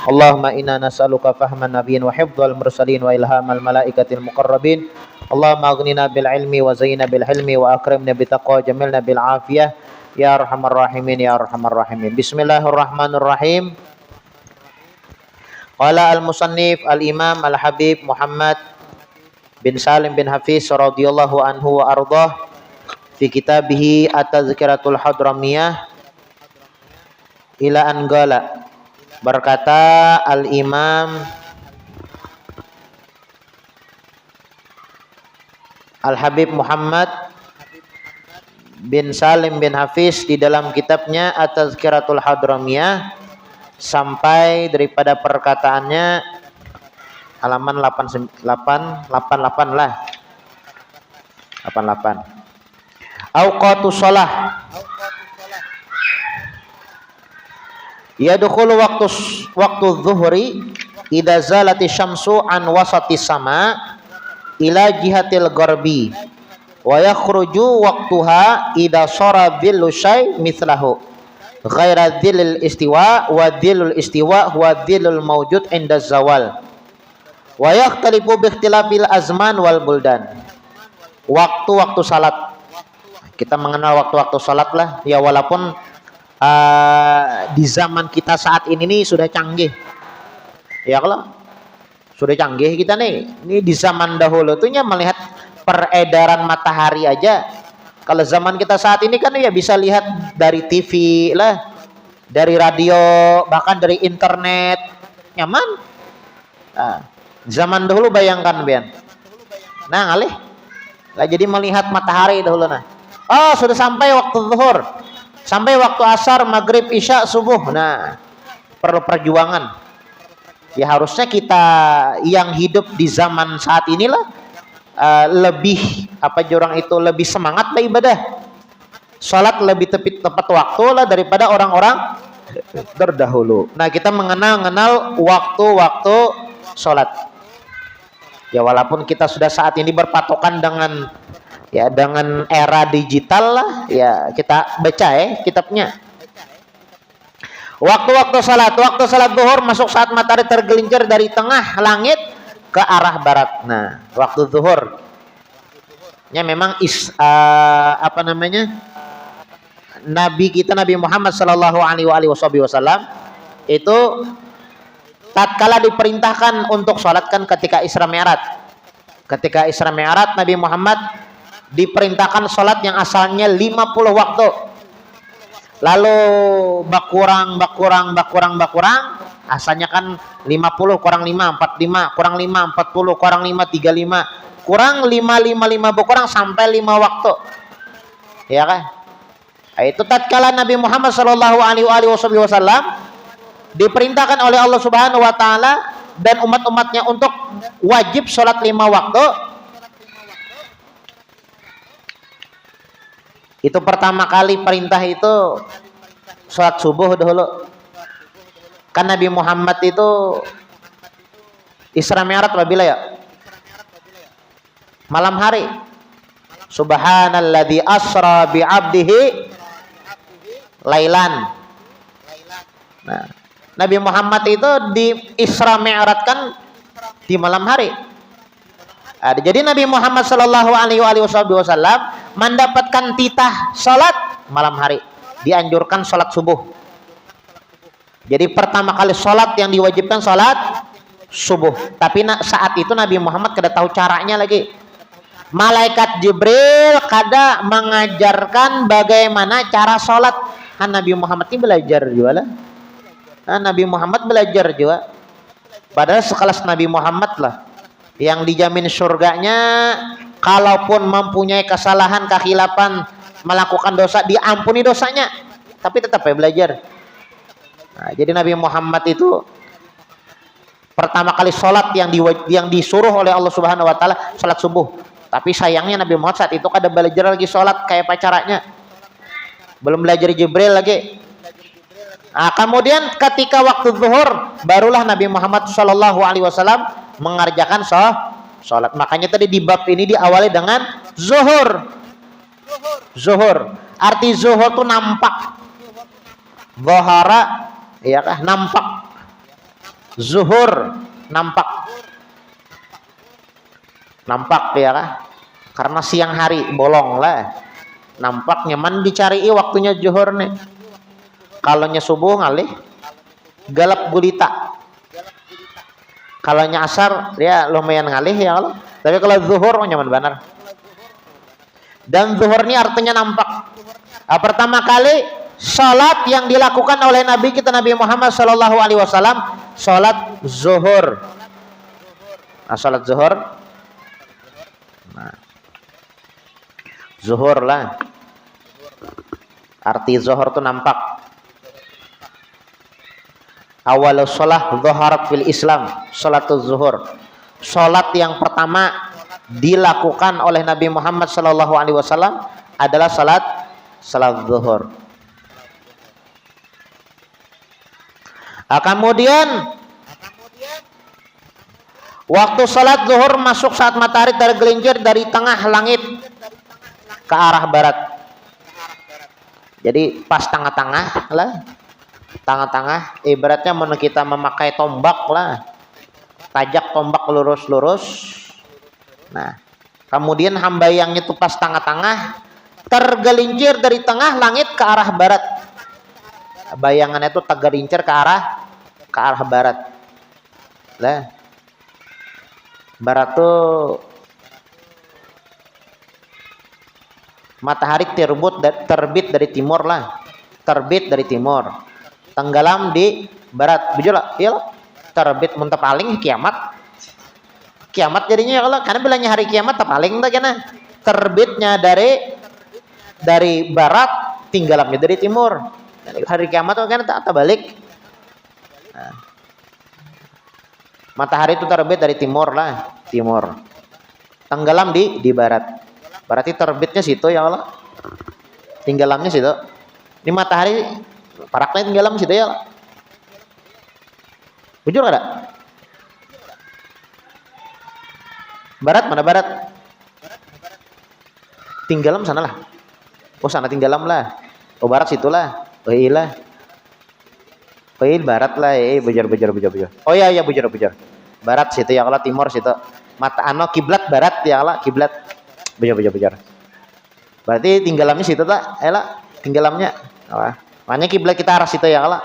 Allahumma inna nas'aluka fahman nabiyyin wa hifdzal mursalin wa ilhamal malaikatil muqarrabin. Allahumma aghnina bil ilmi wa zayyina bil hilmi wa akrimna bit taqwa jamilna bil afiyah ya arhamar rahimin ya arhamar rahimin. Bismillahirrahmanirrahim. Qala al-musannif al-imam al-habib Muhammad bin Salim bin Hafiz radhiyallahu anhu wa ardhah fi kitabihi at-tazkiratul hadramiyah ila an qala. Berkata al-imam al-habib Muhammad bin Salim bin Hafiz di dalam kitabnya at-tazkiratul hadramiyah sampai daripada perkataannya halaman 88 lah. 88. Auqatus shalah. Yadkhulu waktu zuhri idza zalati syamsu an wasati sama ila jihatil gharbi wa yakhruju waqtuha idza sara dhillu syai mithlahu ghaira dhillil istiwa wa dhillul istiwa huwa dhillul mawjud inda zawal wa yakhtalifu bi ikhtilafil azman wal buldan. Waktu-waktu salat, kita mengenal waktu-waktu salat lah ya, walaupun di zaman kita saat ini nih sudah canggih ya, kalau sudah canggih kita nih. Ini di zaman dahulu tuh ya melihat peredaran matahari aja. Kalau zaman kita saat ini kan ya bisa lihat dari TV lah, dari radio, bahkan dari internet, nyaman. Nah, zaman dahulu bayangkan Bian, nah ngalih lah jadi melihat matahari dahulu. Nah, oh sudah sampai waktu zuhur, sampai waktu asar, maghrib, isya, subuh. Nah, perlu perjuangan. Ya harusnya kita yang hidup di zaman saat inilah lebih jurang itu lebih semangat lah ibadah. Salat lebih tepat waktu lah daripada orang-orang terdahulu. Nah, kita mengenal waktu-waktu salat. Ya walaupun kita sudah saat ini berpatokan dengan era digital lah, ya kita baca kitabnya. Waktu salat zuhur masuk saat matahari tergelincir dari tengah langit ke arah barat. Nah, waktu zuhur nya memang Nabi kita Nabi Muhammad sallallahu alaihi wasallam itu tatkala diperintahkan untuk salat kan ketika Isra Mi'raj. Ketika Isra Mi'raj Nabi Muhammad diperintahkan salat yang asalnya 50 waktu. Lalu berkurang, asalnya kan 50 kurang 5 45, kurang 5 40, kurang 5 35, kurang 5 berkurang sampai 5 waktu. Ya kan? Itu tatkala Nabi Muhammad sallallahu alaihi wasallam diperintahkan oleh Allah Subhanahu wa taala dan umat-umatnya untuk wajib salat 5 waktu. Itu pertama kali perintah itu salat subuh dahulu. Kan Nabi Muhammad itu Isra Mi'raj bila ya? Malam hari. Subhanalladzi asra bi 'abdihi lailan. Nah, Nabi Muhammad itu di Isra Mi'raj kan di malam hari. Jadi Nabi Muhammad sallallahu alaihi wasallam mendapatkan titah salat malam hari. Dianjurkan salat subuh. Jadi pertama kali salat yang diwajibkan salat subuh. Tapi saat itu Nabi Muhammad kada tahu caranya lagi. Malaikat Jibril kada mengajarkan bagaimana cara salat. Kan Nabi Muhammad ini belajar juga lah. Nabi Muhammad belajar juga. Padahal sekelas Nabi Muhammad lah yang dijamin surganya, kalaupun mempunyai kesalahan, kekhilafan, melakukan dosa, diampuni dosanya, tapi tetap belajar. Nah, jadi Nabi Muhammad itu pertama kali sholat yang disuruh oleh Allah Subhanahu wa taala sholat subuh. Tapi sayangnya Nabi Muhammad saat itu kada belajar lagi sholat kayak pacaranya. Belum belajar Jibril lagi. Nah, kemudian ketika waktu zuhur barulah Nabi Muhammad sallallahu alaihi wasallam mengerjakan sholat. Makanya tadi di bab ini diawali dengan zuhur. Zuhur. Arti zuhur itu nampak. Zahara, ya kah? Nampak. zuhur nampak ya kah? Karena siang hari bolong lah, nampak nyaman dicari waktunya zuhur nih. Kalau nya subuh ngalih galap gulita, kalau nya asar dia lumayan ngalih ya Allah. Tapi kalau zuhur nyaman benar. Dan zuhur ini artinya nampak. Pertama kali salat yang dilakukan oleh Nabi kita Nabi Muhammad sallallahu alaihi wasallam salat zuhur. Nah, salat zuhur. Nah, zuhur lah. Arti zuhur itu nampak. Awalus shalah dhaharat fil Islam, salatul zuhur. Salat yang pertama dilakukan oleh Nabi Muhammad sallallahu alaihi wasallam adalah salat zuhur. Kemudian waktu salat zuhur masuk saat matahari tergelincir dari tengah langit ke arah barat. Jadi pas tengah-tengah lah. Tengah-tengah ibaratnya mana kita memakai tombak lah, tajak tombak lurus-lurus. Nah, kemudian hambayangnya itu pas tengah-tengah tergelincir dari tengah langit ke arah barat. Bayangannya itu tergelincir ke arah barat. Lah, barat tuh matahari terbit dari timur lah, terbit dari timur. Tenggelam di barat, betul lah, iya lah. Terbit muntah paling kiamat jadinya ya Allah, karena bilangnya hari kiamat paling tak kena terbitnya dari barat, tinggalamnya dari timur. Hari kiamat kan tak balik. Nah, matahari itu terbit dari timur lah, tenggelam di barat, berarti terbitnya situ ya Allah, tinggalamnya situ. Ini matahari paraknya tenggelam situ ya. Bujur ada? Barat mana barat? Tenggelam sana lah. Oh sana tenggelam lah. Oh barat situlah. Oh iya. Oh iya barat lah. Bujur. Oh iya bujur. Barat situ ya Allah, timur situ. Mata kiblat barat ya Allah, kiblat. Bujur. Berarti tenggelamnya situ tak? Elah tenggelamnya. Apa? Makanya kiblat kita arah situ ya Allah.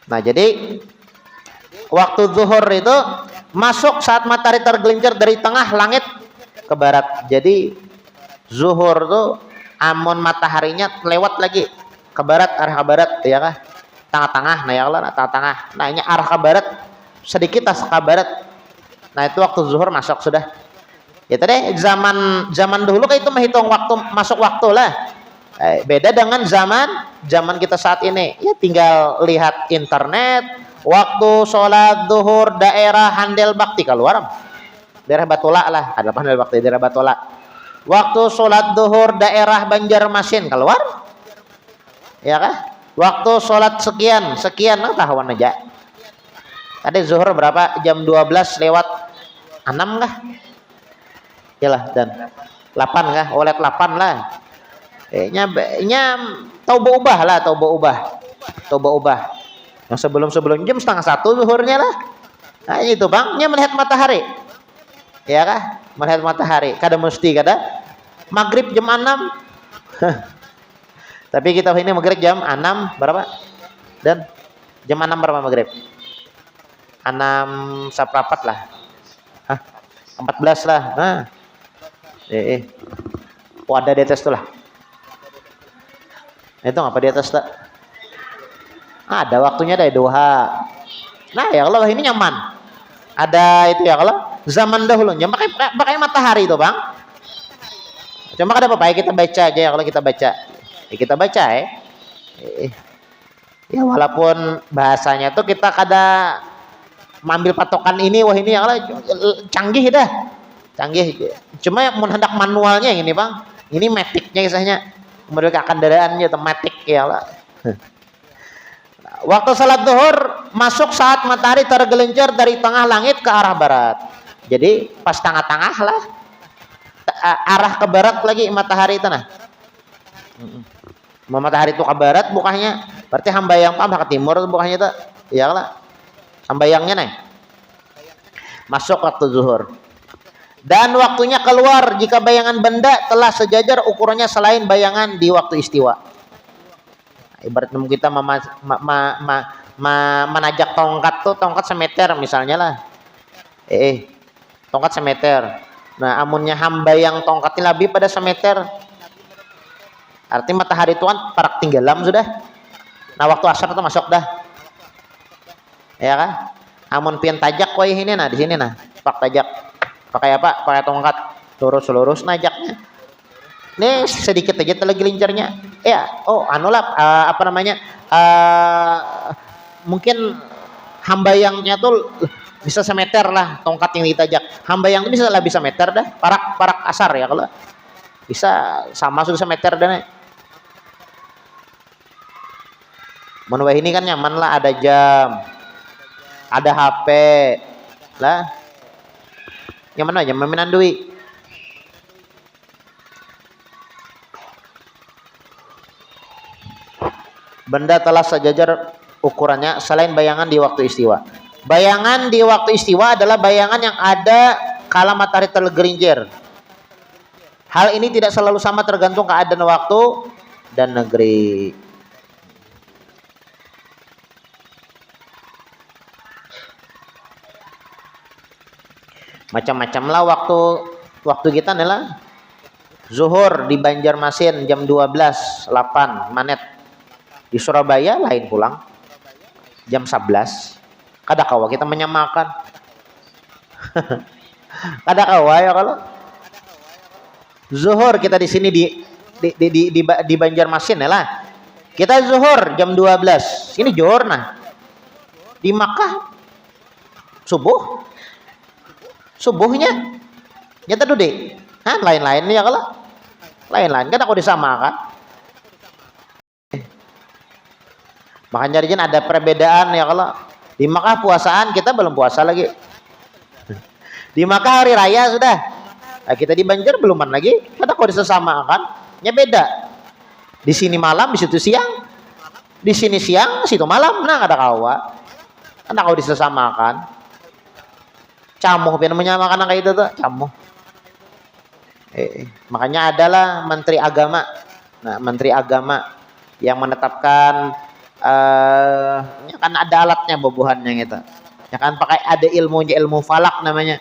Nah jadi waktu zuhur itu masuk saat matahari tergelincir dari tengah langit ke barat. Jadi zuhur tuh amun mataharinya lewat lagi ke barat, arah ke barat ya kah? Tengah-tengah, nah ya Allah, tengah-tengah. Nah ini arah ke barat sedikit ke barat. Nah itu waktu zuhur masuk sudah. Ya tadi zaman dulu kan itu menghitung waktu, masuk waktu lah. Beda dengan zaman kita saat ini. Ya tinggal lihat internet, waktu sholat zuhur daerah Handel Bakti keluar. Daerah Batola lah, ada Handel Bakti daerah Batola. Waktu sholat zuhur daerah Banjarmasin keluar. Ya kah? Waktu sholat sekian nah tahuan aja. Tadi zuhur berapa? Jam 12 lewat 6 kah? Yalah dan 8 kah? Oleh 8 lah. Nya tahu ubah. Yang sebelum jam setengah 1 zuhurnya lah. Nah itu bang, nya melihat matahari. Ya kah? Melihat matahari. Kada mesti maghrib jam 6. Tapi kita ini maghrib jam 6 berapa? Dan jam 6 berapa maghrib? 6 seperempat lah. 14 lah. Nah. Oh ada di atas tuh lah. Itu ngapa di atas tak? Ada waktunya ada duha. Nah ya Allah ini nyaman. Ada itu ya Allah. Zaman dahulunya pakai matahari itu bang. Cuma ada apa-apa kita baca aja ya kalau kita baca. Kita baca ya. Ya walaupun bahasanya tuh kita kada mengambil patokan ini, wah ini ya Allah canggih dah. Canggih. Cuma mau hendak manualnya yang ini bang. Ini maticnya kisahnya. Mereka kendaraannya otomatis ya Allah. Waktu salat zuhur masuk saat matahari tergelincir dari tengah langit ke arah barat. Jadi pas tengah-tengah lah, arah ke barat lagi matahari itu nah. Matahari itu ke barat bukanya, berarti hambayang tambah ke timur bukanya itu. Ya lah. Hambayangnya nih. Masuk waktu zuhur. Dan waktunya keluar jika bayangan benda telah sejajar ukurannya selain bayangan di waktu istiwa. Ibaratnya kita menajak tongkat tuh, tongkat semeter misalnya lah. Tongkat semeter. Nah, amunnya hambayang tongkatnya lebih pada semeter. Artinya matahari itu kan parak tinggalam sudah. Nah, waktu asar itu masuk dah. Ya kan? Amun pian tajak koy ini nah di sini nah. Pak tajak. Pakai apa? Pakai tongkat lurus najaknya. Ini sedikit aja lagi lincarnya. Ya, apa namanya? Mungkin hambayangnya tuh bisa semeter lah tongkat yang ditajak. Hambayang itu bisa meter dah. Parak asar ya kalau. Bisa sama sudah semeter dan menurut ini kan nyaman lah, ada jam, ada HP lah, nyaman aja meminan duit. Benda telah sejajar ukurannya selain bayangan di waktu istiwa. Bayangan di waktu istiwa adalah bayangan yang ada kala matahari tergelincir. Hal ini tidak selalu sama, tergantung keadaan waktu dan negeri. Macam-macam lah waktu kita adalah zuhur di Banjarmasin jam 12.08 manet. Di Surabaya lain pulang jam 11. Kada kawa kita menyamakan. Kada kawa ya kalau zuhur kita di sini di Banjarmasin ya lah. Kita zuhur jam 12. Ini zuhur nah. Di Makkah subuhnya nyata tuh deh. Lain-lain ya kalau lain-lain kan aku disamakan. Makanya jadi ada perbedaan ya kalau di Makkah puasaan kita belum puasa lagi. Di Makkah hari raya sudah. Nah, kita di Banjar beluman lagi. Kata kok disamakan? Ya beda. Di sini malam, di situ siang. Di sini siang, situ malam. Nah, ada kawa. Kan kau disamakan. Camuh pian menyamakan kayak itu tuh, camuh. Makanya adalah menteri agama. Nah, menteri agama yang menetapkan ya kan ada alatnya bobohannya gitu. Ya kan pakai ada ilmu falak namanya.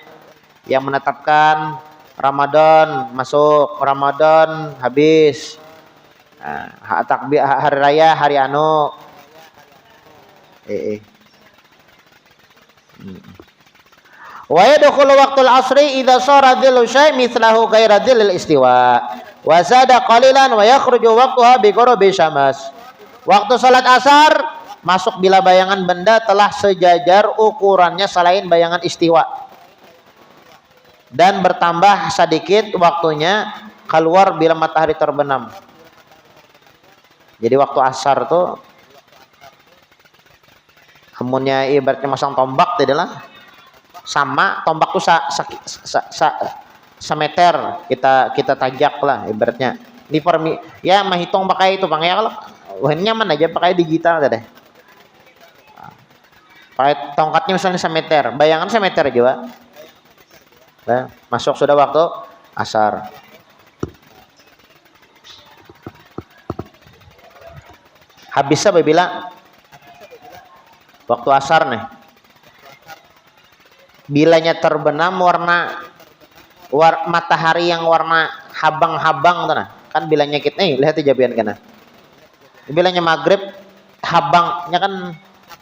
Yang menetapkan Ramadan masuk, Ramadan habis. Nah, takbir hari raya hari anu. Wa yadkhulu waqtul asri idza sara dhillu syai' mithlahu ghaira dhillil istiwa. Wa zada qalilan wa yakhruju waqtuha bi qurbi syams. Waktu salat asar masuk bila bayangan benda telah sejajar ukurannya selain bayangan istiwa. Dan bertambah sedikit waktunya keluar bila matahari terbenam. Jadi waktu asar tuh amunnya ibaratnya masang tombak tidaklah sama tombak tuh semeter kita tajak lah ibaratnya. Ini ya menghitung pakai itu Bang ya kalau nyaman aja pakai digital deh. Pakai tongkatnya misalnya semeter, bayangan semeter juga. Nah, masuk sudah waktu asar. Habisnya bila waktu asar nih. Bilanya terbenam matahari yang warna habang-habang tuh nah. Kan bilanya kita lihat jabian kana. Bilanya maghrib habangnya kan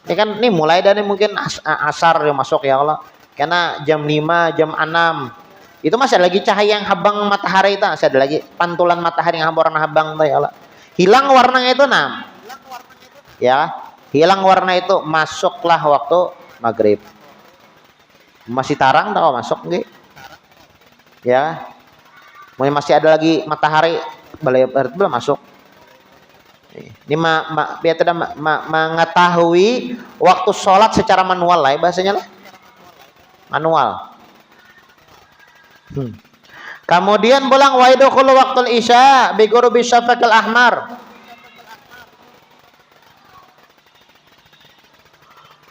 ini kan nih mulai dari mungkin asar yang masuk ya Allah. Karena jam 5, jam 6 itu masih ada lagi cahaya yang habang matahari itu, masih ada lagi pantulan matahari yang warna habang tuh ya Allah. Hilang warnanya itu nah. Ya, hilang warna itu masuklah waktu maghrib. Masih tarang tak masuk nggih? Ya. Masih ada lagi matahari belum masuk. Ini biar tidak mengetahui waktu sholat secara manual lah bahasanya lah. Manual. Kemudian pulang wa yadkhulu waqtul isya bi ghurubi syafaqil ahmar.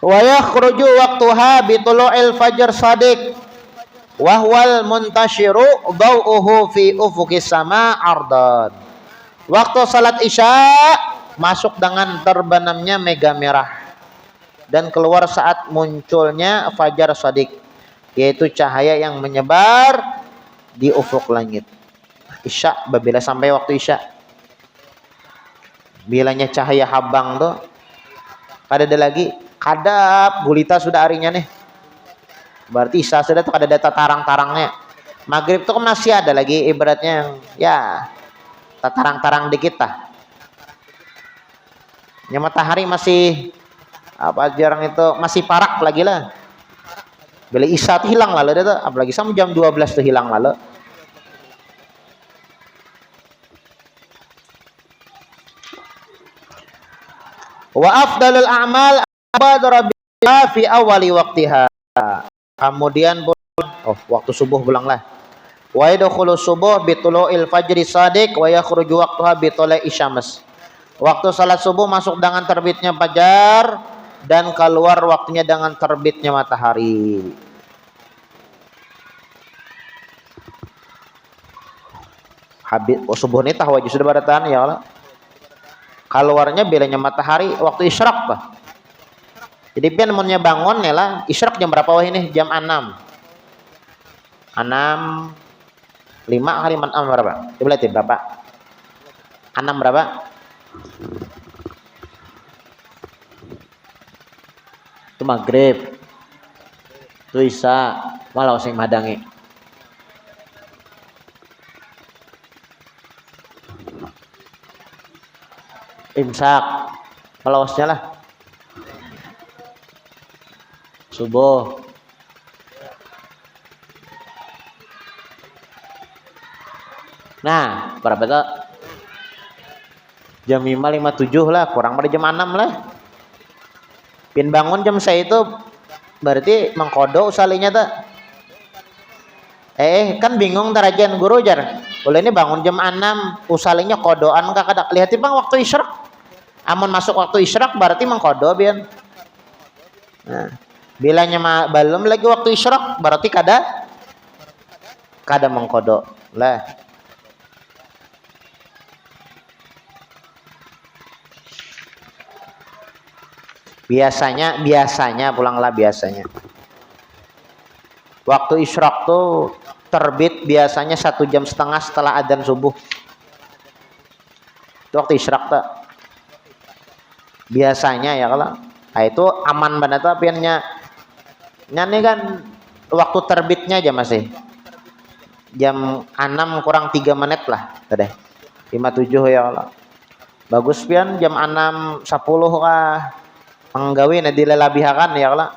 Wa yakhruju waqtuha bi tulu'il fajr shadiq wa huwal muntashiru daw'uhu fi ufuqis sama ardan. Waktu salat Isya masuk dengan terbenamnya mega merah dan keluar saat munculnya fajar shadiq, yaitu cahaya yang menyebar di ufuk langit. Isya, bila sampai waktu Isya, bilanya cahaya habang tuh kada ada lagi, kadap gulita sudah harinya nih, berarti Isya sudah tuh kada ada tarang-tarangnya. Maghrib tuh kan masih ada lagi ibaratnya yang ya tarang-tarang dikit lah. Ya matahari masih apa jarang itu masih parak lagi lah. Bila Isya tuh hilang lalu itu, apalagi sama jam 12 tuh hilang lalu. Wa afdalul a'mal abadara biha fi awali waqtiha. Kemudian waktu subuh pulang lah. Wa yadkhulu subuh bi tulu'il fajri shadiq wa yakhruju waqtuha bi tulu'i syams. Waktu salat subuh masuk dengan terbitnya fajar dan keluar waktunya dengan terbitnya matahari. Habis subuh ini tahu aja sudah baratan ya Allah. Keluarnya bilanya matahari waktu isyraq pak. Jadi pian munnya bangun ya lah, isyraq jam berapa wah ini? Jam 6. 5 kali 6 berapa? Coba lihat berapa? 6 berapa? Itu maghrib. Itu Isya, malah sing madangi. Imsak, melawasnya lah. Subuh. Nah, berapa itu? Jam 5.57 lah, kurang pada jam 6 lah. Pin bangun jam saya itu berarti mengkodo usalinya tuh. Kan bingung tarajan guru jar. Boleh ini bangun jam 6, usalinya kodoan kakak lihat bang waktu isyraq. Amun masuk waktu isyraq berarti mengkodo bian. Nah, bilanya belum lagi waktu isyraq berarti kada mengkodo lah. Biasanya pulanglah biasanya. Waktu isyraq tuh terbit biasanya 1,5 jam setelah adzan subuh. Itu waktu isyraq tuh. Biasanya ya kalau itu aman banget tapi nya kan waktu terbitnya aja masih jam 6 kurang 3 menit lah tadi 57 ya Allah. Bagus pian jam 6.10 kah menggawin dilelabihakan ya Allah.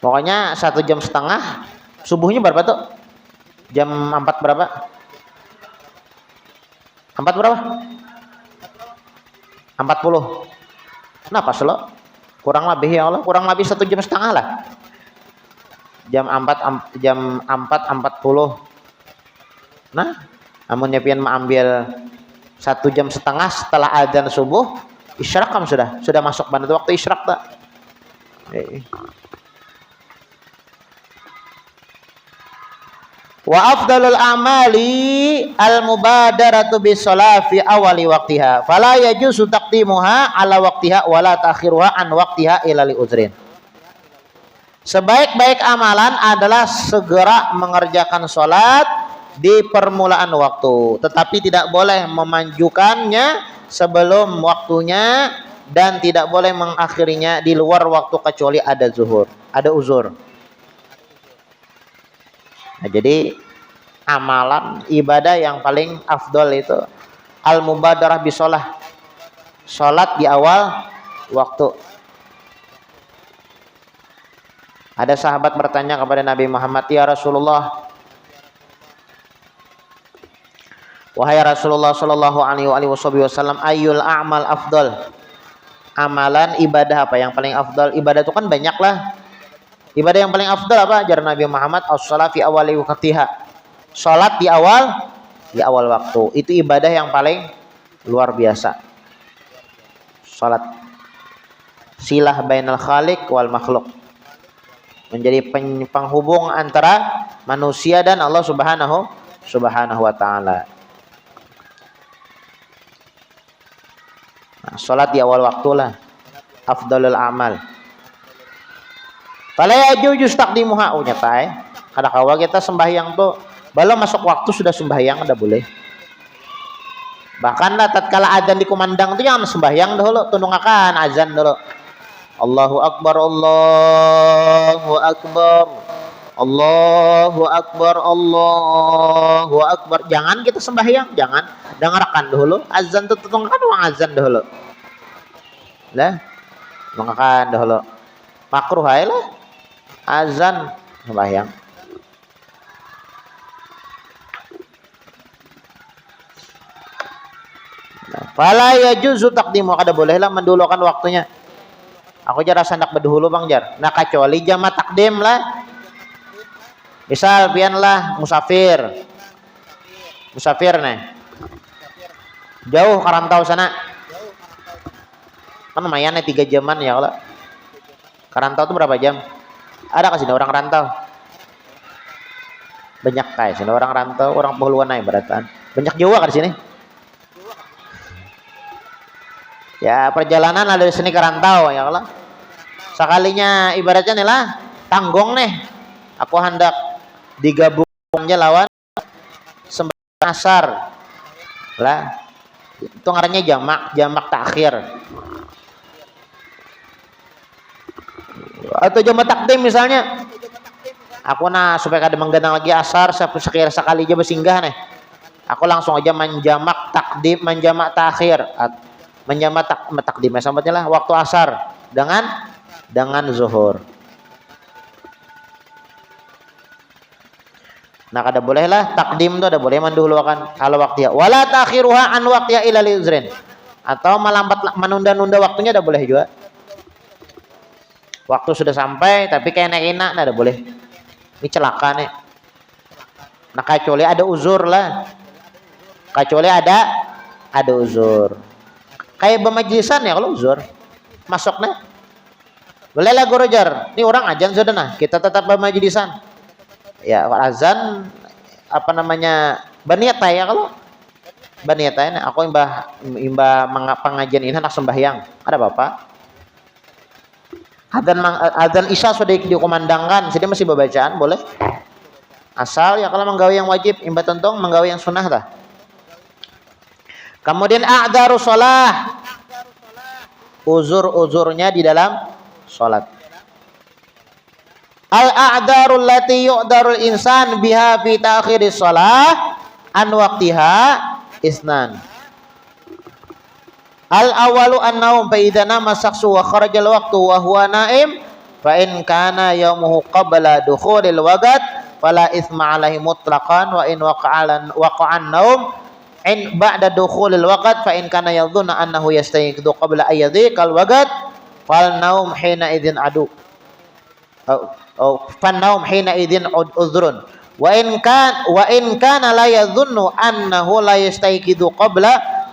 Pokoknya 1,5 jam subuhnya berapa tuh? Jam 4 berapa? 4 berapa? 40. Kenapa selo? Kurang lebih ya Allah, kurang lebih 1,5 jam lah. Jam 4.40. Nah, amunnya pian mengambil 1,5 jam setelah adzan subuh, isyraq kan sudah masuk banget waktu isyraq tak? Wa afdalul amali al mubadaratu bis shalah fi awali waqtiha fala yajuzu taqdimuha ala waqtiha wala ta'khiruha an waqtiha illa li uzrin. Sebaik-baik amalan adalah segera mengerjakan salat di permulaan waktu, tetapi tidak boleh memanjukannya sebelum waktunya dan tidak boleh mengakhirinya di luar waktu kecuali ada uzur. Nah, jadi amalan ibadah yang paling afdol itu al-mubadarah bisolah, sholat di awal waktu. Ada sahabat bertanya kepada Nabi Muhammad, ya Rasulullah, wahai Rasulullah sallallahu alaihi wasallam, ayyul a'mal afdol, amalan ibadah apa yang paling afdol? Ibadah itu kan banyak lah. Ibadah yang paling afdal apa? Ajar Nabi Muhammad as-shalah fi awali waqtiha. Salat di awal waktu. Itu ibadah yang paling luar biasa. Salat silah bainal khaliq wal makhluk, menjadi penghubung antara manusia dan Allah Subhanahu wa taala. Nah, salat di awal waktu lah afdalul amal. Fala yajuzu taqdimuha nyatai. Kada kawa kita sembahyang tuh belum masuk waktu sudah sembahyang udah boleh. Bahkan lah tatkala azan dikumandang tuh jangan sembahyang dahulu, tundungakan azan dulu. Allahu akbar, Allahu akbar, Allahu akbar, Allahu akbar. Jangan kita sembahyang, jangan dengarkan dahulu azan tuh, tundungakan uang azan dahulu. Lah, tundungakan dahulu. Makruh aja lah azan sembahyang. Fala yajuzu taqdimu, kada bolehlah mendulukan waktunya. Aku jar sandak berdahulu Bang Jar. Nah kecuali jama takdim lah. Misal pian lah musafir. Musafir nih. Jauh karantau sana. Kan lumayan nih 3 jaman ya kalau. Karantau tuh berapa jam? Ada kasih orang rantau. Banyak kayak sini orang rantau, orang pehuluan naik beratan. Banyak Jawa kan di sini. Ya perjalanan ada di sini ke rantau ya Allah. Sekalinya ibaratnya nih lah tanggung nih. Aku hendak digabungnya lawan sembahyang asar lah. Itu ngarannya jamak takhir. Atau jamak takdim misalnya. Aku supaya kada mengganang lagi asar sekali aja bersinggah nih. Aku langsung aja menjamak takdim, menjamak takhir. Menjamak takdim sambatnya lah waktu asar dengan zuhur. Nah kada boleh lah takdim tu ada boleh mendahulukan kalau waktunya. Wala takhiruha an waqtiha ila liuzrin. Atau melambat menunda-nunda waktunya ada boleh juga. Waktu sudah sampai tapi kayak enak-enak ada boleh. Ini celaka nih. Nah kecuali ada uzur lah. Kecuali ada uzur. Kayak bermajlisan ya kalau uzur masuk nih boleh lah guru jar ini orang azan sudah nah kita tetap bermajlisan ya azan apa namanya baniat ya kalau baniat ya aku imbah pengajian ini anak sembahyang ada bapak azan isya sudah dikumandangkan jadi masih bacaan boleh asal ya kalau menggawe yang wajib imbah tentang menggawe yang sunnah dah. Kemudian a'dharu shalah. Uzur-uzurnya di dalam salat. Al-a'dharul lati yu'dharul insan biha fi ta'khiris shalah an waqtiha isnan. Al-awalu an-naum fa idza nama shakhsu wa kharajal waqtu wa huwa naim fa in kana yaumuhu qabla dukhulil waqt fala itsma alaihi mutlaqan wa in waqa'an naum in ba'da dukhulil waqt fa in kana yadhunna annahu yastayqidu qabla ayyadhiqal waqt fal naum hina idzin adu fan naum hina idzin udhrun wa in kana la yadhunnu annahu la yastayqidu qabla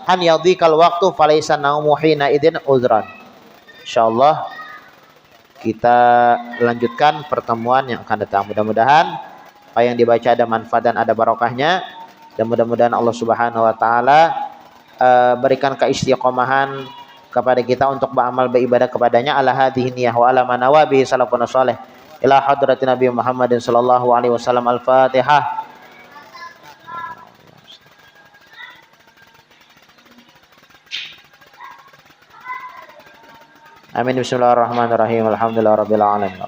an yadhiqal waqtu falaysa naumu hina idzin udhran. Insyaallah kita lanjutkan pertemuan yang akan datang. Mudah-mudahan apa yang dibaca ada manfaat dan ada barokahnya. Dan mudah-mudahan Allah Subhanahu wa taala berikan keistiqomahan kepada kita untuk beramal beribadah kepadanya ala hadhihi niyah wa ala manawa bihi salafun salih ila hadratin Nabi Muhammadin sallallahu alaihi wasallam. Al-Fatihah. Amin. Bismillahirrahmanirrahim. Alhamdulillahirabbil alamin.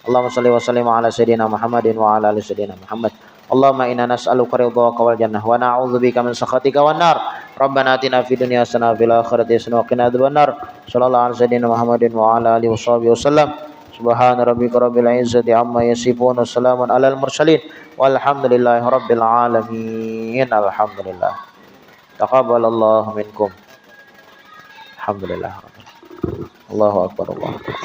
Allahumma shalli wa sallim ala sayidina Muhammadin wa ala ali sayidina Muhammad. Allahumma inna nas'aluka ridhaka wal jannah wa na'udzubika min sakhatika wan nar. Rabbana atina fid dunya hasanah wa fil akhirati hasanah wa qina adzabannar. Shallallahu alaihi wasallam Muhammadin wa ala alihi washabihi wasallam. Subhana rabbika rabbil izzati amma yasifun wa salamun alal mursalin walhamdulillahi rabbil alamin. Alhamdulillah. Taqabbalallahu minkum. Alhamdulillah. Allahu akbar. Allahu akbar.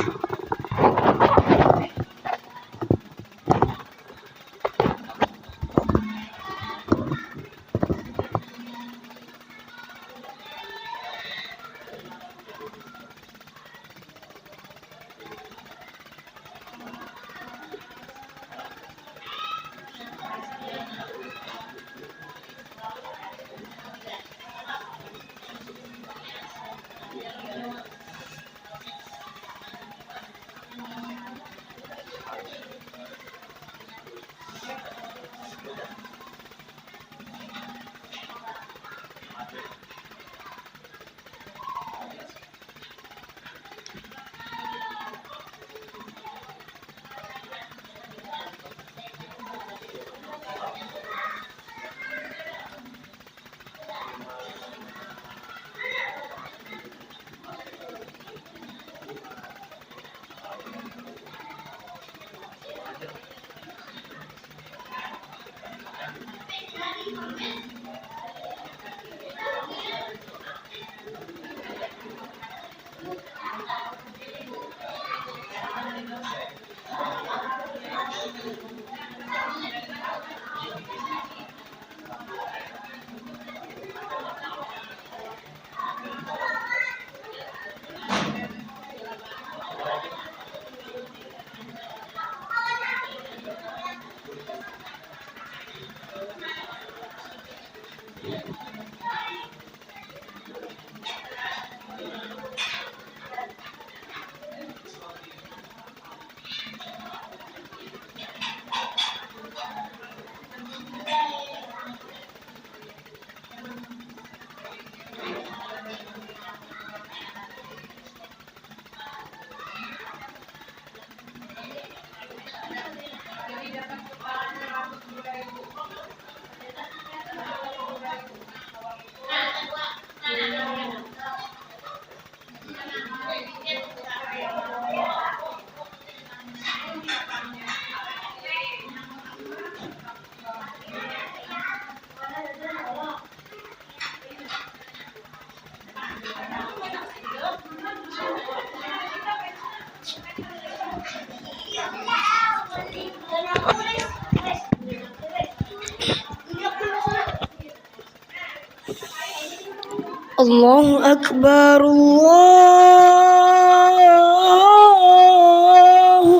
Allahu Akbar, Allahu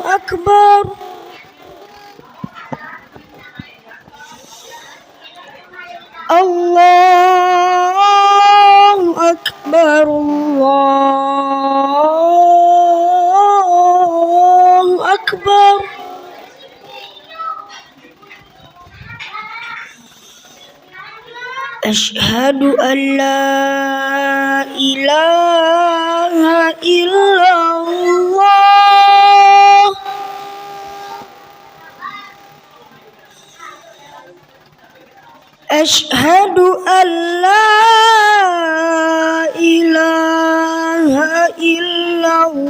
Akbar. Allahu Akbar, Allahu Akbar. Asyhadu an la ilaha illallah. Asyhadu an la ilaha illallah.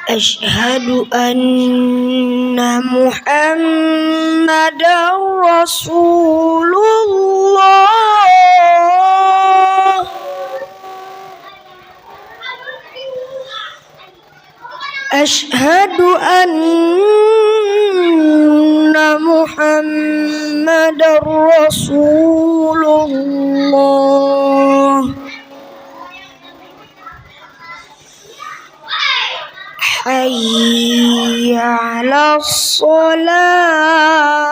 Asyhadu anna Muhammadar Rasulullah. Asyhadu anna Muhammadar Rasulullah. Hayya 'alas shalah.